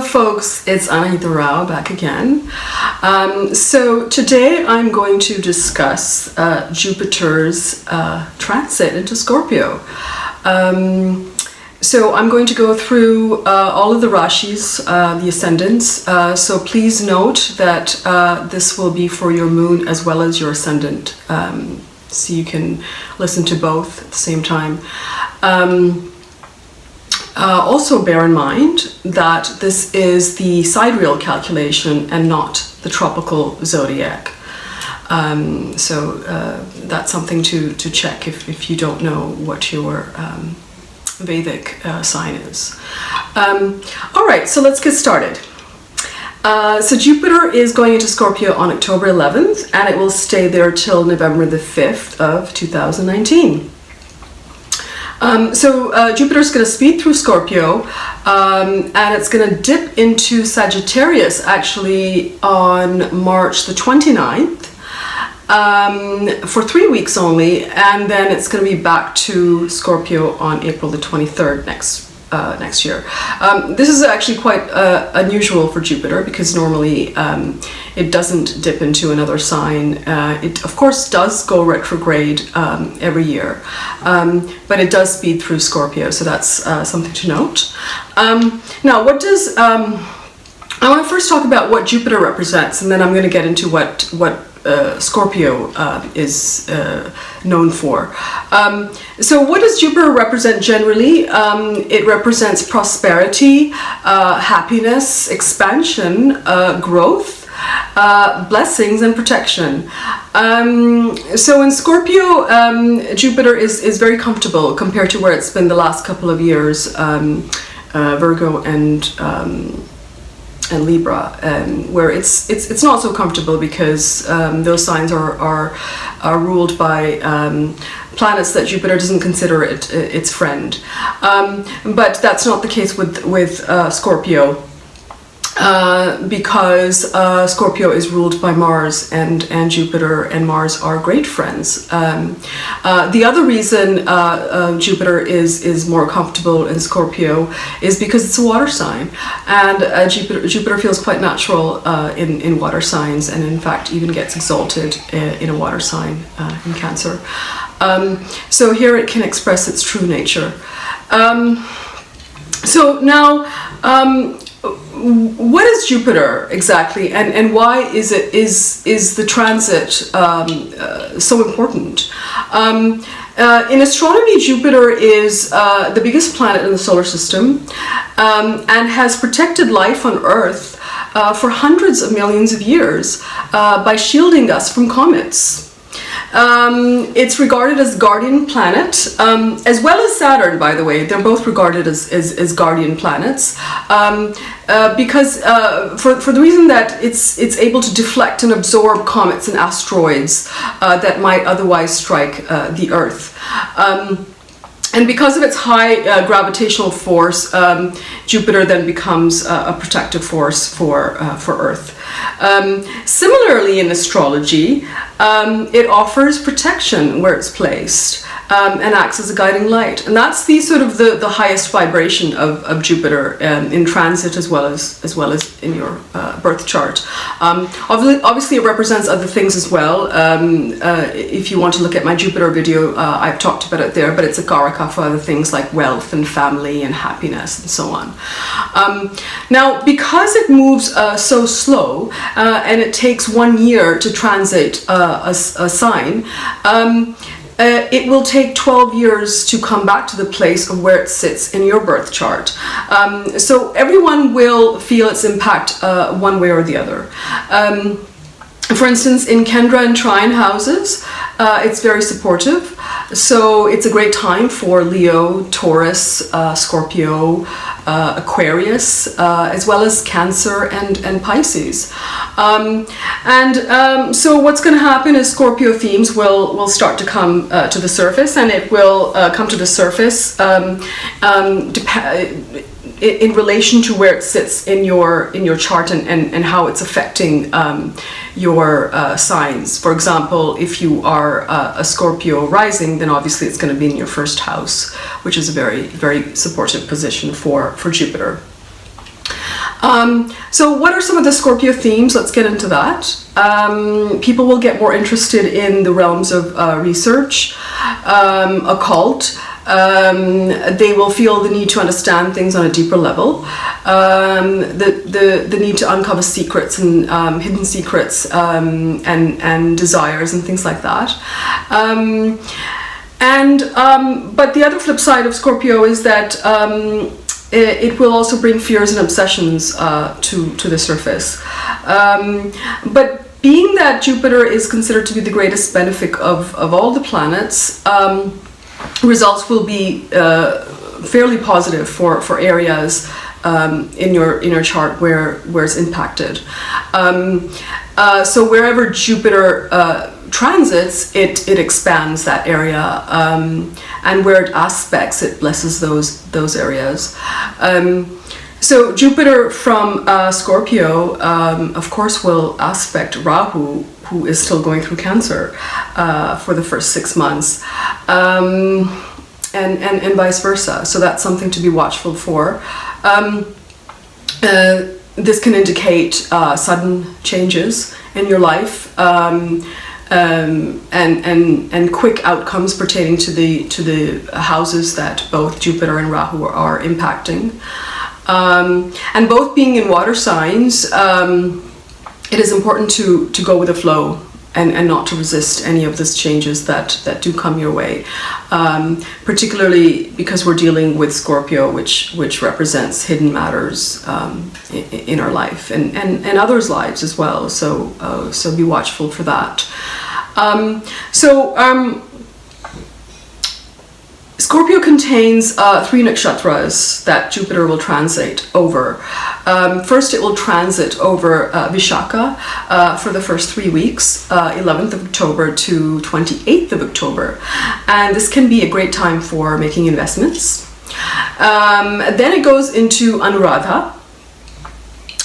Hello folks, it's Anahita Rao back again. So today I'm going to discuss Jupiter's transit into Scorpio. So I'm going to go through all of the Rashis, the Ascendants, so please note that this will be for your moon as well as your Ascendant, so you can listen to both at the same time. Also bear in mind that this is the sidereal calculation and not the tropical zodiac. So that's something to check if you don't know what your Vedic sign is. All right, so let's get started. So Jupiter is going into Scorpio on October 11th, and it will stay there till November the 5th of 2019. So Jupiter's going to speed through Scorpio, and it's going to dip into Sagittarius actually on March the 29th for 3 weeks only, and then it's going to be back to Scorpio on April the 23rd next year. This is actually quite unusual for Jupiter because normally it doesn't dip into another sign. It of course does go retrograde every year, but it does speed through Scorpio, so that's something to note. Now, what does I want to first talk about what Jupiter represents, and then I'm going to get into what Scorpio is known for. So what does Jupiter represent generally? It represents prosperity, happiness, expansion, growth, blessings, and protection. So in Scorpio, Jupiter is very comfortable compared to where it's been the last couple of years, Virgo and Libra, where it's not so comfortable because those signs are ruled by planets that Jupiter doesn't consider its friend. But that's not the case with Scorpio. Because Scorpio is ruled by Mars, and Jupiter and Mars are great friends. The other reason Jupiter is more comfortable in Scorpio is because it's a water sign, and Jupiter feels quite natural in water signs, and in fact even gets exalted in a water sign in Cancer. So here it can express its true nature. So now, what is Jupiter exactly, and why is the transit so important? In astronomy, Jupiter is the biggest planet in the solar system, and has protected life on Earth for hundreds of millions of years by shielding us from comets. It's regarded as guardian planet, as well as Saturn, by the way. They're both regarded as guardian planets, because for the reason that it's able to deflect and absorb comets and asteroids that might otherwise strike the Earth. And because of its high gravitational force, Jupiter then becomes a protective force for Earth. Similarly, in astrology, it offers protection where it's placed, and acts as a guiding light. And that's the sort of the highest vibration of Jupiter in transit as well as in your birth chart. Obviously, it represents other things as well. If you want to look at my Jupiter video, I've talked about it there, but it's a karaka for other things like wealth and family and happiness and so on. Now, because it moves so slow, and it takes 1 year to transit a sign, it will take 12 years to come back to the place of where it sits in your birth chart. So everyone will feel its impact one way or the other. For instance, in Kendra and Trine houses, it's very supportive. So it's a great time for Leo, Taurus, Scorpio, Aquarius, as well as Cancer and Pisces. So what's going to happen is Scorpio themes will start to come to the surface, and it will come to the surface in relation to where it sits in your chart and how it's affecting your signs. For example, if you are a Scorpio rising, then obviously it's going to be in your first house, which is a very, very supportive position for Jupiter. So what are some of the Scorpio themes? Let's get into that. People will get more interested in the realms of research, occult. They will feel the need to understand things on a deeper level, the need to uncover secrets and hidden secrets and desires and things like that. But the other flip side of Scorpio is that it will also bring fears and obsessions to the surface. But being that Jupiter is considered to be the greatest benefic of all the planets, results will be fairly positive for areas in your chart where it's impacted. So wherever Jupiter transits, it expands that area, and where it aspects, it blesses those areas. So Jupiter from Scorpio, of course, will aspect Rahu, who is still going through Cancer for the first 6 months, and vice versa. So that's something to be watchful for. This can indicate sudden changes in your life, and quick outcomes pertaining to the houses that both Jupiter and Rahu are impacting. And both being in water signs, it is important to go with the flow and not to resist any of these changes that do come your way, particularly because we're dealing with Scorpio, which represents hidden matters in our life and others' lives as well. So be watchful for that. Scorpio contains 3 nakshatras that Jupiter will transit over. First, it will transit over Vishaka for the first 3 weeks, 11th of October to 28th of October. And this can be a great time for making investments. Then it goes into Anuradha,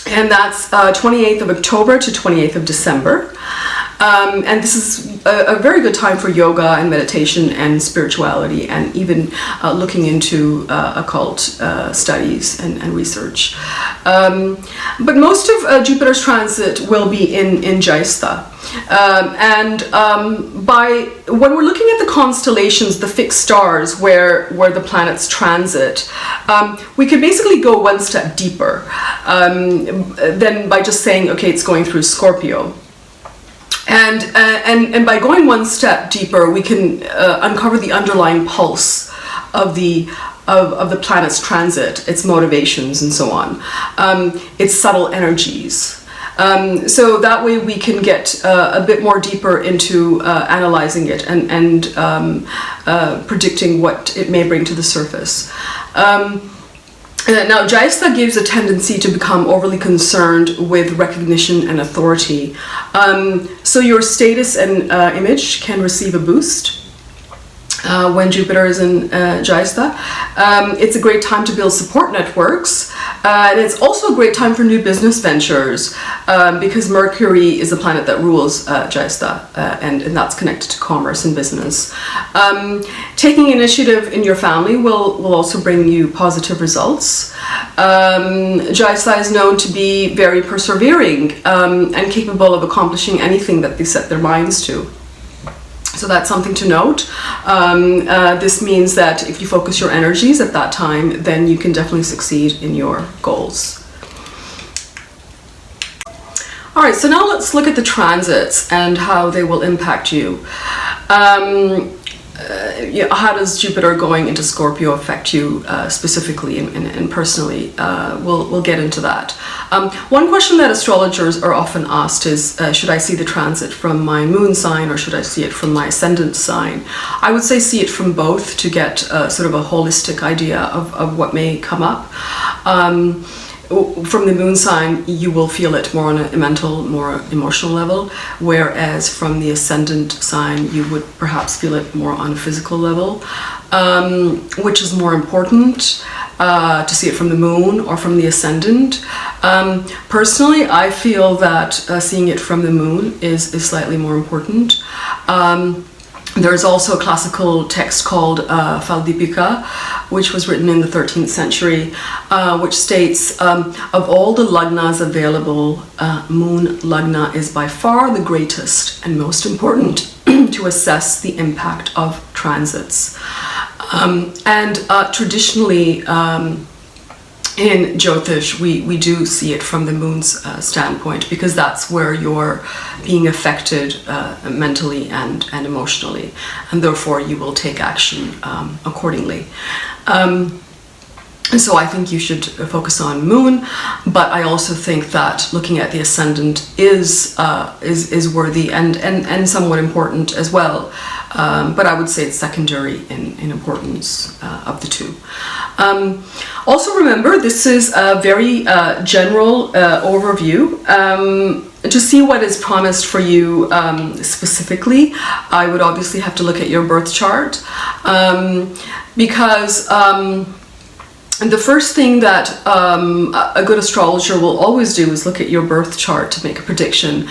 and that's 28th of October to 28th of December. And this is a very good time for yoga and meditation and spirituality, and even looking into occult studies and research. But most of Jupiter's transit will be in Jyestha. When we're looking at the constellations, the fixed stars where the planets transit, we can basically go one step deeper than by just saying, okay, it's going through Scorpio. And by going one step deeper, we can uncover the underlying pulse of the planet's transit, its motivations, and so on, its subtle energies. So that way we can get a bit more deeper into analyzing it and predicting what it may bring to the surface. Now, Jyestha gives a tendency to become overly concerned with recognition and authority. So your status and image can receive a boost when Jupiter is in Jyestha. It's a great time to build support networks. And it's also a great time for new business ventures because Mercury is the planet that rules Jyestha, and that's connected to commerce and business. Taking initiative in your family will also bring you positive results. Jyestha is known to be very persevering and capable of accomplishing anything that they set their minds to. So that's something to note. This means that if you focus your energies at that time, then you can definitely succeed in your goals. All right, so now let's look at the transits and how they will impact you. How does Jupiter going into Scorpio affect you specifically and personally? We'll get into that. One question that astrologers are often asked is, should I see the transit from my moon sign or should I see it from my ascendant sign? I would say see it from both to get sort of a holistic idea of what may come up. From the moon sign, you will feel it more on a mental, more emotional level, whereas from the ascendant sign, you would perhaps feel it more on a physical level. Which is more important, to see it from the moon or from the ascendant? Personally, I feel that seeing it from the moon is slightly more important. There's also a classical text called Vedic, which was written in the 13th century, which states, of all the lagnas available, moon lagna is by far the greatest and most important to assess the impact of transits. Traditionally, in Jyotish, we do see it from the moon's standpoint, because that's where you're being affected mentally and emotionally, and therefore you will take action accordingly. And so I think you should focus on moon, but I also think that looking at the ascendant is worthy and somewhat important as well. But I would say it's secondary in importance of the two. Also remember, this is a very general overview. To see what is promised for you specifically, I would obviously have to look at your birth chart, because the first thing that a good astrologer will always do is look at your birth chart to make a prediction.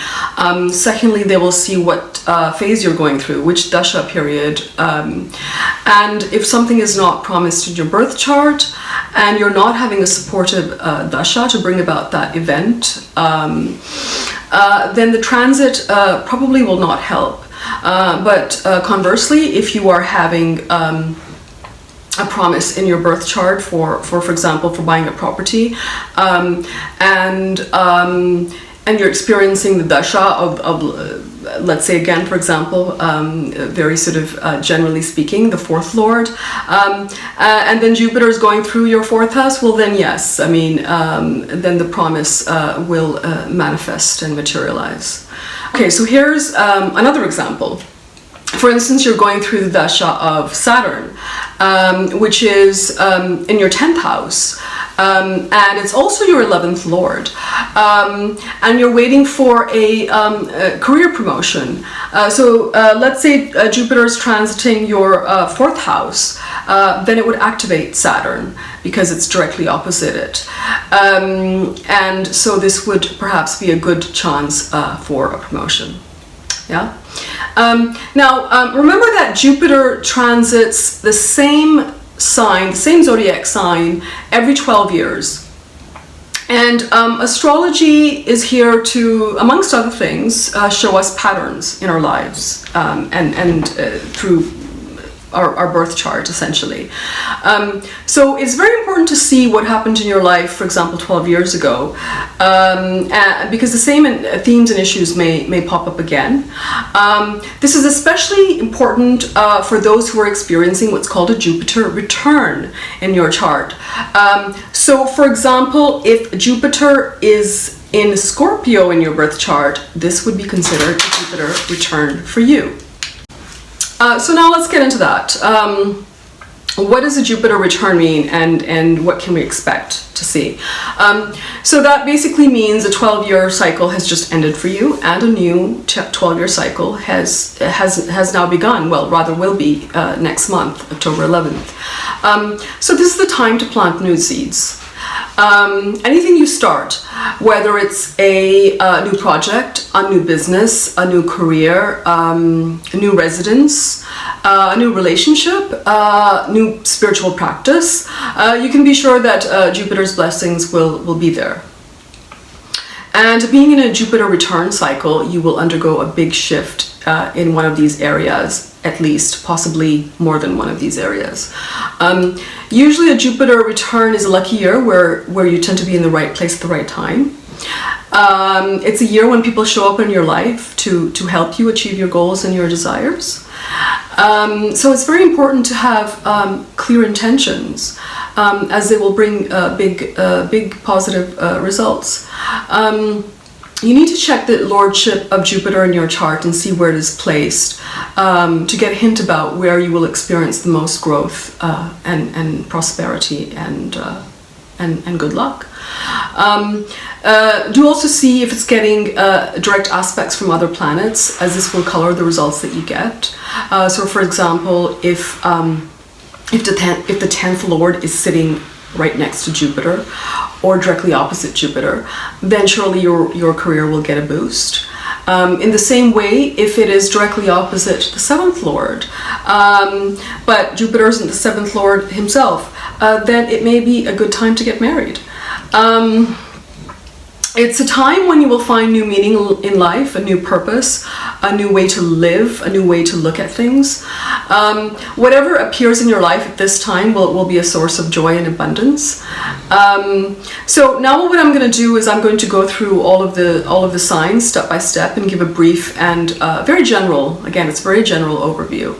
Secondly, they will see what phase you're going through, which dasha period. And if something is not promised in your birth chart and you're not having a supportive dasha to bring about that event, then the transit probably will not help. But conversely, if you are having a promise in your birth chart for example, for buying a property, and you're experiencing the dasha of let's say again, for example, very sort of generally speaking, the fourth lord, and then Jupiter is going through your fourth house, well then yes, I mean, then the promise will manifest and materialize. Okay, so here's another example. For instance, you're going through the dasha of Saturn, which is in your 10th house, and it's also your 11th lord, and you're waiting for a career promotion. So let's say Jupiter is transiting your 4th house, then it would activate Saturn because it's directly opposite it. And so this would perhaps be a good chance for a promotion. Yeah. Now, remember that Jupiter transits the same sign, the same zodiac sign, every 12 years. And astrology is here to, amongst other things, show us patterns in our lives, and through our birth chart, essentially. So it's very important to see what happened in your life, for example, 12 years ago, because the same themes and issues may pop up again. This is especially important for those who are experiencing what's called a Jupiter return in your chart. So, for example, if Jupiter is in Scorpio in your birth chart, this would be considered a Jupiter return for you. So now let's get into that. What does a Jupiter return mean, and what can we expect to see? So that basically means a 12-year cycle has just ended for you, and a new 12-year cycle has now begun. Well, rather will be next month, October 11th. So this is the time to plant new seeds. Anything you start, whether it's a new project, a new business, a new career, a new residence, a new relationship, new spiritual practice, you can be sure that Jupiter's blessings will be there. And being in a Jupiter return cycle, you will undergo a big shift in one of these areas, at least, possibly more than one of these areas. Usually a Jupiter return is a lucky year where you tend to be in the right place at the right time. It's a year when people show up in your life to help you achieve your goals and your desires. So it's very important to have clear intentions, as they will bring big positive results. You need to check the lordship of Jupiter in your chart and see where it is placed, to get a hint about where you will experience the most growth and prosperity and good luck. Do also see if it's getting direct aspects from other planets, as this will color the results that you get. So, for example, if the 10th lord is sitting right next to Jupiter or directly opposite Jupiter, then surely your career will get a boost. In the same way, if it is directly opposite the 7th lord, but Jupiter isn't the 7th lord himself, then it may be a good time to get married. It's a time when you will find new meaning in life, a new purpose, a new way to live, a new way to look at things. Whatever appears in your life at this time will be a source of joy and abundance. So now what I'm going to do is I'm going to go through all of the signs step by step and give a brief and very general, again, it's very general overview.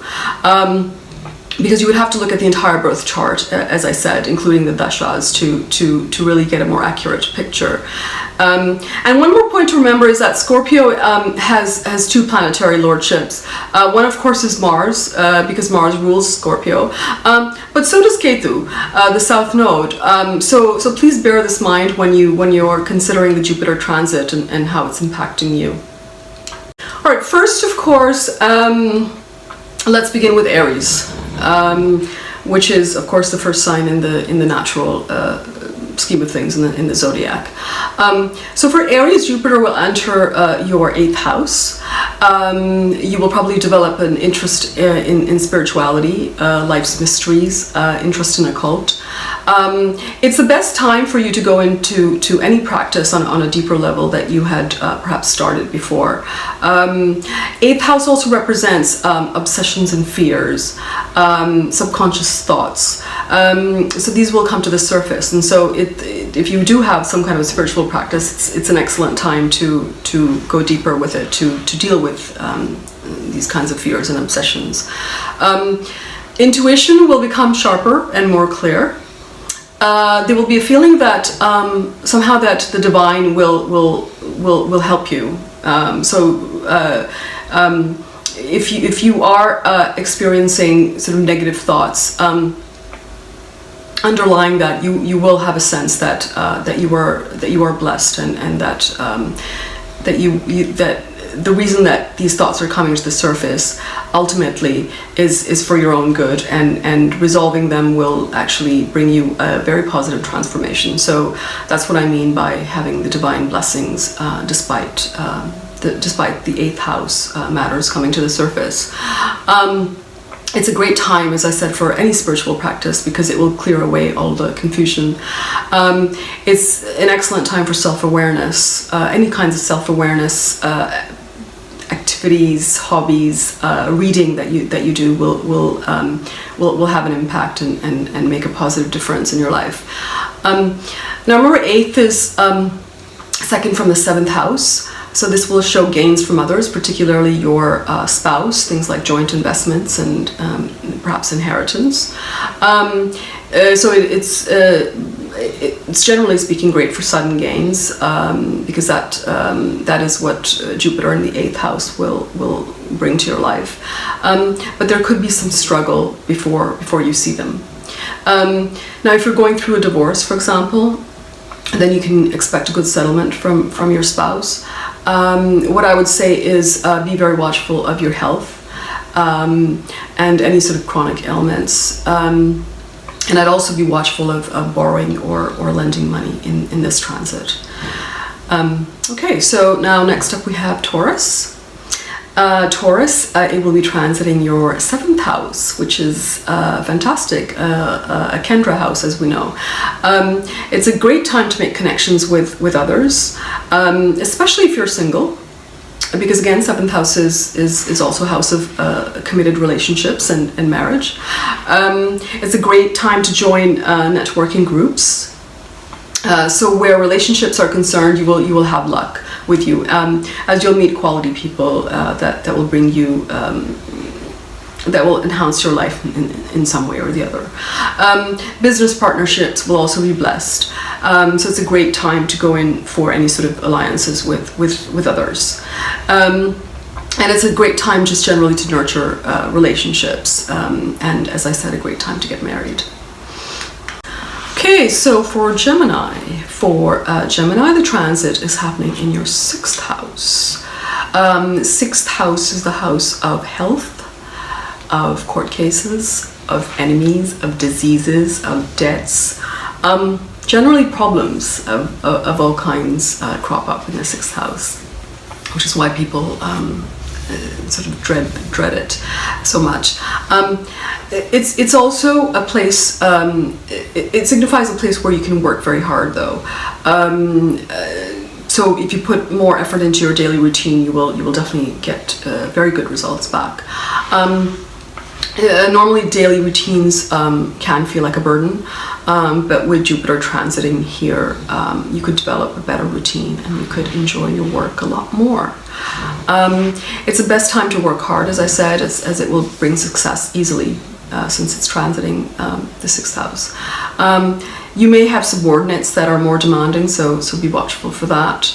Because you would have to look at the entire birth chart, as I said, including the dashas, to really get a more accurate picture. And one more point to remember is that Scorpio has 2 planetary lordships. One, of course, is Mars, because Mars rules Scorpio, but so does Ketu, the South Node. So please bear this in mind when you're considering the Jupiter transit and how it's impacting you. All right, first, of course, let's begin with Aries. Which is, of course, the first sign in the natural scheme of things in the zodiac. So for Aries, Jupiter will enter your 8th house. You will probably develop an interest in spirituality, life's mysteries, interest in occult. It's the best time for you to go into any practice on a deeper level that you had perhaps started before. 8th house also represents obsessions and fears, subconscious thoughts. So these will come to the surface, and so if you do have some kind of a spiritual practice, it's an excellent time to go deeper with it, to deal with these kinds of fears and obsessions. Intuition will become sharper and more clear. There will be a feeling that somehow that the divine will help you. If you are experiencing sort of negative thoughts, underlying that, you will have a sense that you are blessed, and that the reason that these thoughts are coming to the surface ultimately is for your own good, and resolving them will actually bring you a very positive transformation. So that's what I mean by having the divine blessings despite the 8th house matters coming to the surface. It's a great time, as I said, for any spiritual practice, because it will clear away all the confusion. It's an excellent time for self-awareness, any kinds of self-awareness activities, hobbies, reading that you do will have an impact and make a positive difference in your life. Now remember, 8th is second from the 7th house. So this will show gains from others, particularly your spouse, things like joint investments and perhaps inheritance. So it's generally speaking great for sudden gains, because that is what Jupiter in the 8th house will bring to your life. But there could be some struggle before you see them. Now, if you're going through a divorce, for example, then you can expect a good settlement from your spouse. What I would say is be very watchful of your health and any sort of chronic ailments. And I'd also be watchful of borrowing or lending money in this transit. Okay, so now next up we have Taurus. Taurus, it will be transiting your 7th house, which is fantastic, a Kendra house, as we know. It's a great time to make connections with others, especially if you're single, because again, 7th house is also a house of committed relationships and marriage. It's a great time to join networking groups. So where relationships are concerned, you will have luck with you, as you'll meet quality people that will bring you, that will enhance your life in some way or the other. Business partnerships will also be blessed. So it's a great time to go in for any sort of alliances with others. And it's a great time just generally to nurture relationships. And as I said, a great time to get married. Okay, so for Gemini, the transit is happening in your 6th house. 6th house is the house of health, of court cases, of enemies, of diseases, of debts. Generally problems of all kinds crop up in the 6th house. which is why people sort of dread it so much. It's also a place, it signifies a place where you can work very hard though. So if you put more effort into your daily routine, you will definitely get very good results back. Normally daily routines can feel like a burden, but with Jupiter transiting here, you could develop a better routine and you could enjoy your work a lot more. It's the best time to work hard, as I said, as it will bring success easily since it's transiting the 6th house. You may have subordinates that are more demanding, so be watchful for that.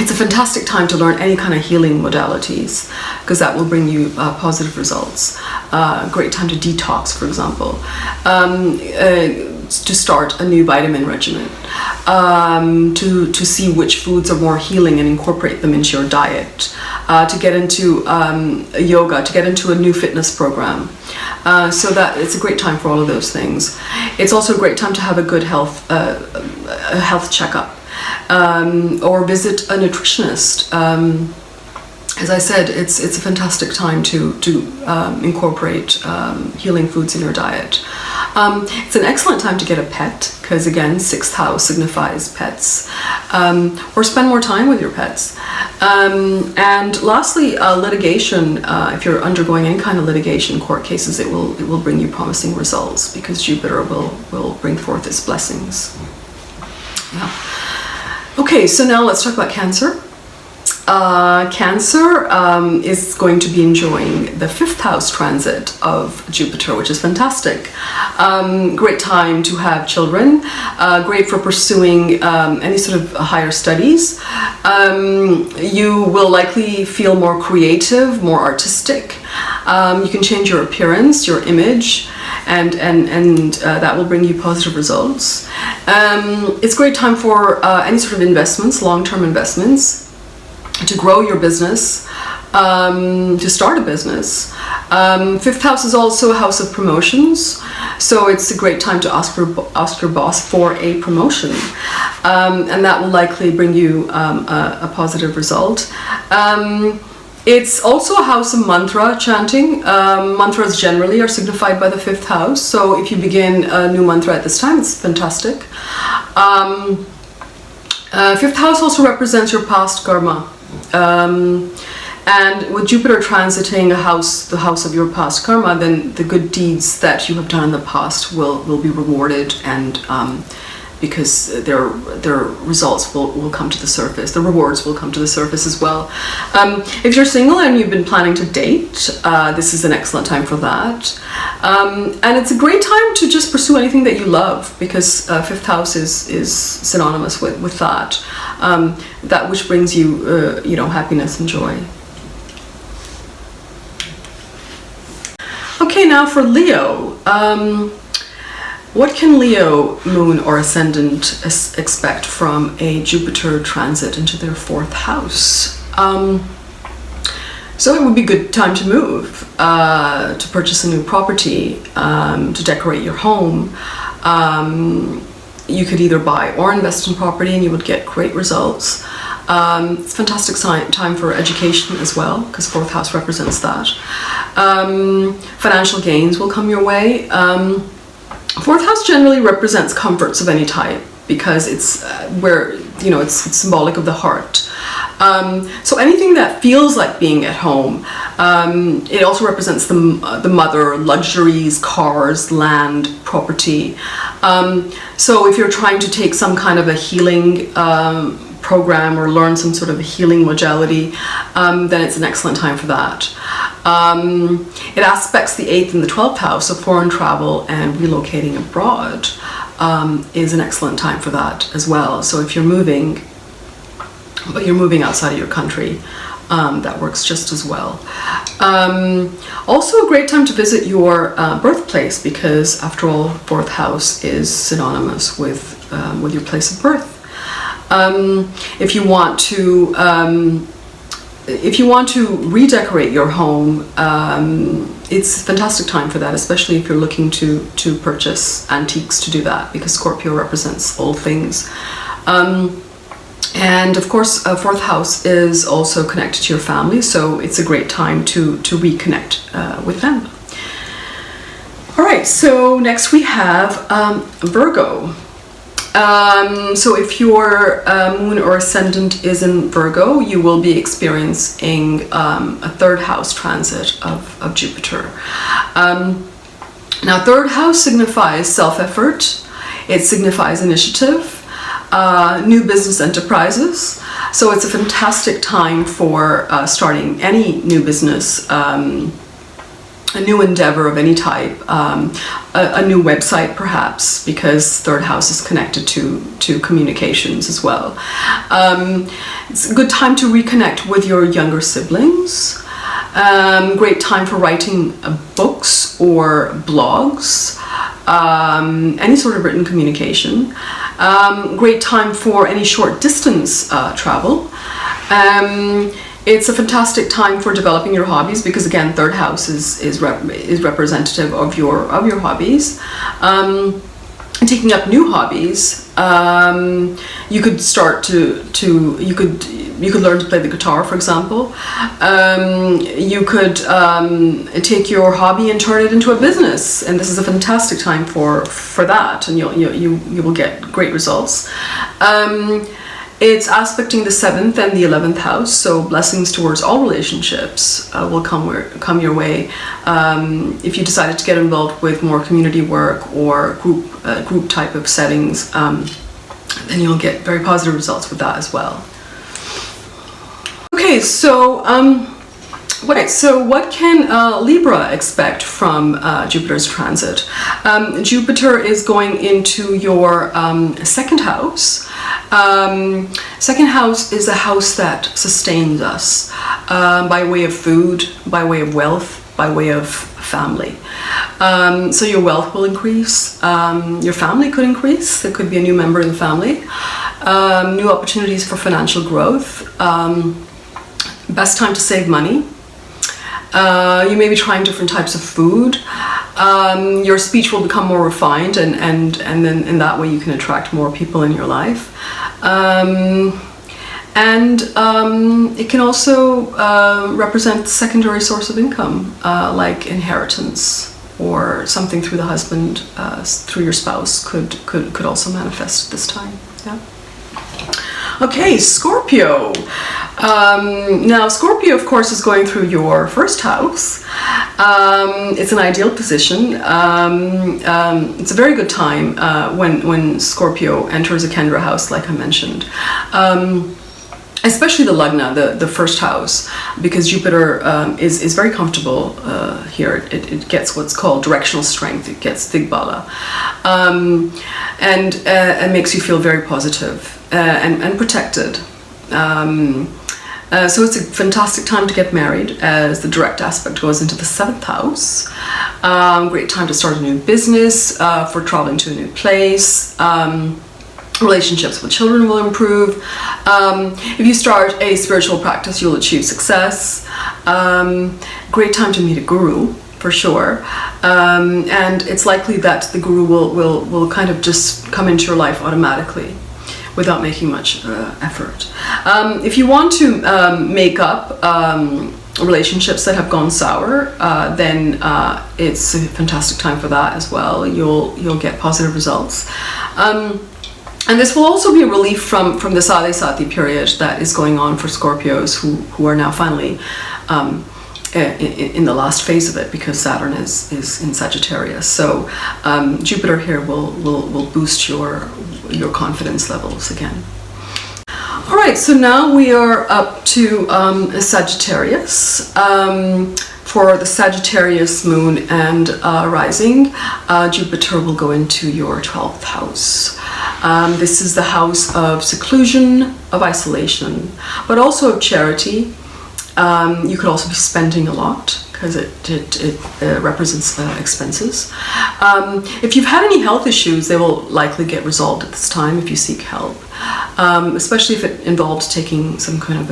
It's a fantastic time to learn any kind of healing modalities because that will bring you positive results. Great time to detox, for example. To start a new vitamin regimen. To see which foods are more healing and incorporate them into your diet. To get into yoga, to get into a new fitness program. So that it's a great time for all of those things. It's also a great time to have a good health checkup. Or visit a nutritionist. As I said, it's a fantastic time to incorporate healing foods in your diet. It's an excellent time to get a pet because again, 6th house signifies pets, or spend more time with your pets. And lastly, litigation. If you're undergoing any kind of litigation, court cases, it will bring you promising results because Jupiter will bring forth its blessings. Yeah. Okay, so now let's talk about Cancer. Cancer is going to be enjoying the 5th house transit of Jupiter, which is fantastic. Great time to have children, great for pursuing any sort of higher studies. You will likely feel more creative, more artistic. You can change your appearance, your image, and that will bring you positive results. It's a great time for any sort of investments, long-term investments, to grow your business, to start a business. 5th house is also a house of promotions, so it's a great time to ask your boss for a promotion, and that will likely bring you a positive result. It's also a house of mantra chanting. Mantras generally are signified by the 5th house, so if you begin a new mantra at this time, it's fantastic. 5th house also represents your past karma. And with Jupiter transiting the house of your past karma, then the good deeds that you have done in the past will be rewarded, and because their results will come to the surface. The rewards will come to the surface as well. If you're single and you've been planning to date, this is an excellent time for that. And it's a great time to just pursue anything that you love, because 5th house is synonymous with that. That which brings you, happiness and joy. Okay, now for Leo. What can Leo, moon or ascendant expect from a Jupiter transit into their 4th house? So it would be a good time to move, to purchase a new property, to decorate your home. You could either buy or invest in property and you would get great results. It's a fantastic time for education as well, because 4th house represents that. Financial gains will come your way. 4th house generally represents comforts of any type, because it's where, it's symbolic of the heart. So anything that feels like being at home. It also represents the mother, luxuries, cars, land, property. So if you're trying to take some kind of a healing program or learn some sort of a healing modality, then it's an excellent time for that. It aspects the 8th and the 12th house, so foreign travel and relocating abroad is an excellent time for that as well. So if you're moving, but you're moving outside of your country, that works just as well. Also a great time to visit your birthplace, because after all, 4th house is synonymous with your place of birth. If you want to redecorate your home, it's a fantastic time for that, especially if you're looking to purchase antiques to do that, because Scorpio represents old things. And of course, fourth house is also connected to your family, so it's a great time to reconnect with them. All right, so next we have Virgo. So if your moon or ascendant is in Virgo, you will be experiencing a third house transit of Jupiter. Now, third house signifies self-effort. It signifies initiative, new business enterprises. So it's a fantastic time for starting any new business, a new endeavor of any type, a new website perhaps, because third house is connected to communications as well. It's a good time to reconnect with your younger siblings. Great time for writing books or blogs, any sort of written communication. Great time for any short distance travel. It's a fantastic time for developing your hobbies, because again, third house is representative of your hobbies. Taking up new hobbies, you could start you could learn to play the guitar, for example. You could take your hobby and turn it into a business, and this is a fantastic time for that, and you will get great results. It's aspecting the 7th and the 11th house, so blessings towards all relationships will come your way. If you decided to get involved with more community work or group type of settings, then you'll get very positive results with that as well. Okay, so what can Libra expect from Jupiter's transit? Jupiter is going into your second house. Second house is a house that sustains us by way of food, by way of wealth, by way of family. So your wealth will increase, your family could increase, there could be a new member in the family, new opportunities for financial growth, best time to save money. You may be trying different types of food. Your speech will become more refined, and then in that way you can attract more people in your life. It can also represent secondary source of income, like inheritance or something through the husband, through your spouse could also manifest at this time. Yeah. Okay, Scorpio. Now, Scorpio, of course, is going through your first house. It's an ideal position. It's a very good time when Scorpio enters a Kendra house, like I mentioned. Especially the Lagna, the first house, because Jupiter is very comfortable here. It gets what's called directional strength. It gets Digbala, and makes you feel very positive and protected. So it's a fantastic time to get married, as the direct aspect goes into the 7th house. Great time to start a new business, for traveling to a new place. Relationships with children will improve. If you start a spiritual practice, you'll achieve success. Great time to meet a guru, for sure. And it's likely that the guru will kind of just come into your life automatically, without making much effort. If you want to make up relationships that have gone sour, then it's a fantastic time for that as well. You'll get positive results. And this will also be a relief from the Sade Sati period that is going on for Scorpios who are now finally in the last phase of it, because Saturn is in Sagittarius. So Jupiter here will boost your confidence levels again. All right, so now we are up to Sagittarius. For the Sagittarius moon and rising, Jupiter will go into your 12th house. This is the house of seclusion, of isolation, but also of charity. You could also be spending a lot, because it represents expenses. If you've had any health issues, they will likely get resolved at this time if you seek help, especially if it involves taking some kind of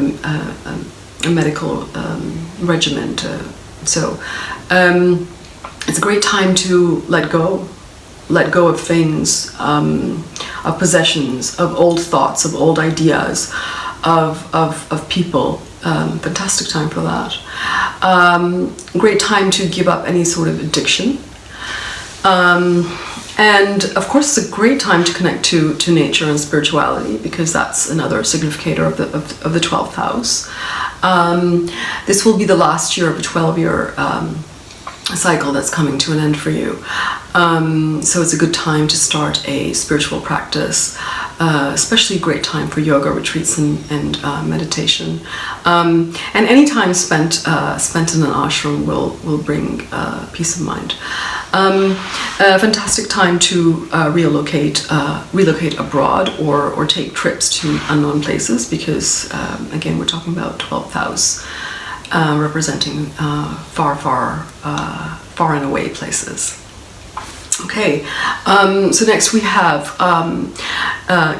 a medical regimen. So it's a great time to let go let go of things, of possessions, of old thoughts, of old ideas, of people. Fantastic time for that. Great time to give up any sort of addiction. And of course, it's a great time to connect to nature and spirituality, because that's another significator of the 12th house. This will be the last year of a 12-year cycle that's coming to an end for you. So it's a good time to start a spiritual practice, especially a great time for yoga retreats and meditation. And any time spent in an ashram will bring peace of mind. A fantastic time to relocate abroad or take trips to unknown places, because again, we're talking about 12th house, representing far and away places. Okay, so next we have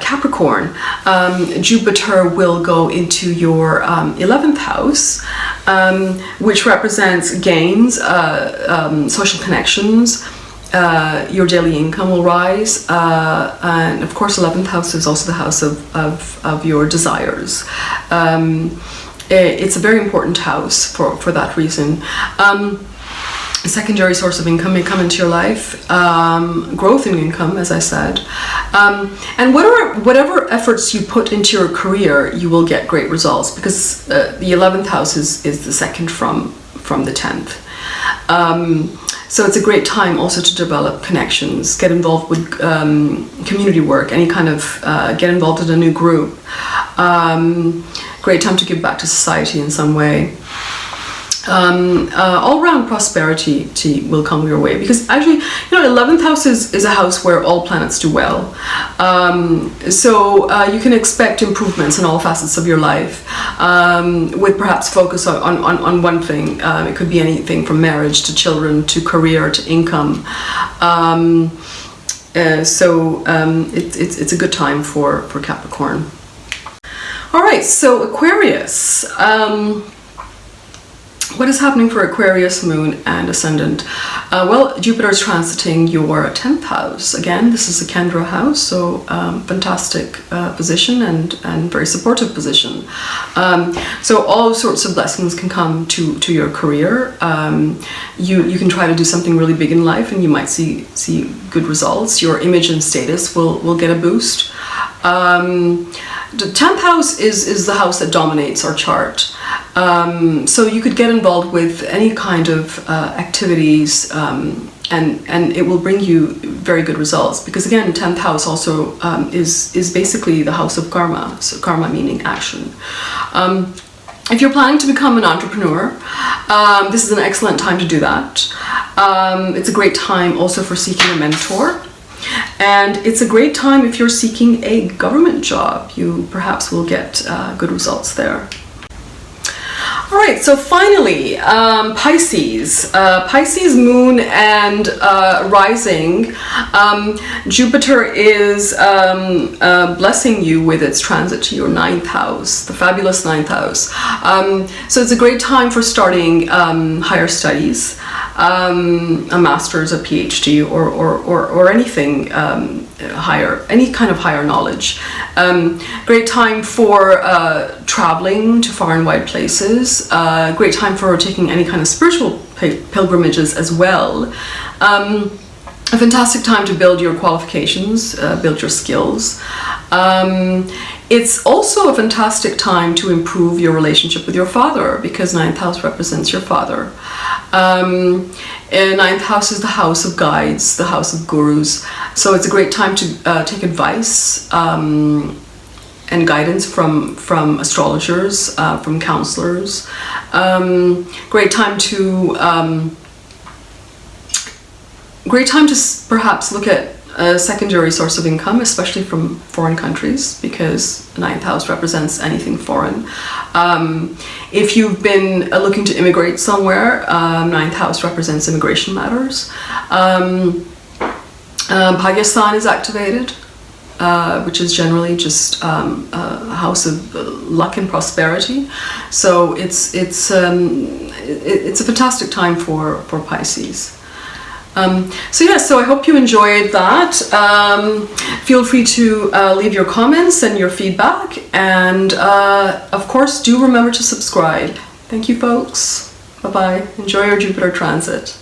Capricorn. Jupiter will go into your 11th house, which represents gains, social connections. Your daily income will rise, and of course 11th house is also the house of your desires. It's a very important house for that reason. A secondary source of income may come into your life, growth in income, as I said, and whatever efforts you put into your career, you will get great results, because the 11th house is the second from the 10th. So it's a great time also to develop connections, get involved with community work, any kind of, get involved in a new group. Great time to give back to society in some way. All-round prosperity will come your way, because actually, 11th house is a house where all planets do well. So you can expect improvements in all facets of your life, with perhaps focus on one thing. It could be anything from marriage to children to career to income. So it's a good time for Capricorn. All right, so Aquarius. What is happening for Aquarius, Moon, and Ascendant? Well, Jupiter is transiting your 10th house. Again, this is a Kendra house, so fantastic position and very supportive position. So all sorts of blessings can come to your career. You can try to do something really big in life, and you might see good results. Your image and status will get a boost. The 10th house is the house that dominates our chart. So you could get involved with any kind of activities, and it will bring you very good results, because again, 10th house also is basically the house of karma. So karma meaning action. If you're planning to become an entrepreneur, this is an excellent time to do that. It's a great time also for seeking a mentor. And it's a great time if you're seeking a government job. You perhaps will get good results there. All right, so finally, Pisces. Pisces, Moon, and Rising. Jupiter is blessing you with its transit to your 9th house, the fabulous 9th house. So it's a great time for starting higher studies, a master's, a PhD, or anything higher, any kind of higher knowledge. Great time for traveling to far and wide places. Great time for taking any kind of spiritual pilgrimages as well. A fantastic time to build your qualifications, build your skills. It's also a fantastic time to improve your relationship with your father, because 9th house represents your father. And 9th house is the house of guides, the house of gurus. So it's a great time to take advice and guidance from astrologers, from counselors. Great time to perhaps look at a secondary source of income, especially from foreign countries, because 9th house represents anything foreign. If you've been looking to immigrate somewhere, 9th house represents immigration matters. Pakistan is activated, which is generally just a house of luck and prosperity. So it's a fantastic time for Pisces. So I hope you enjoyed that. Feel free to leave your comments and your feedback, and of course do remember to subscribe. Thank you, folks. Bye bye. Enjoy your Jupiter transit.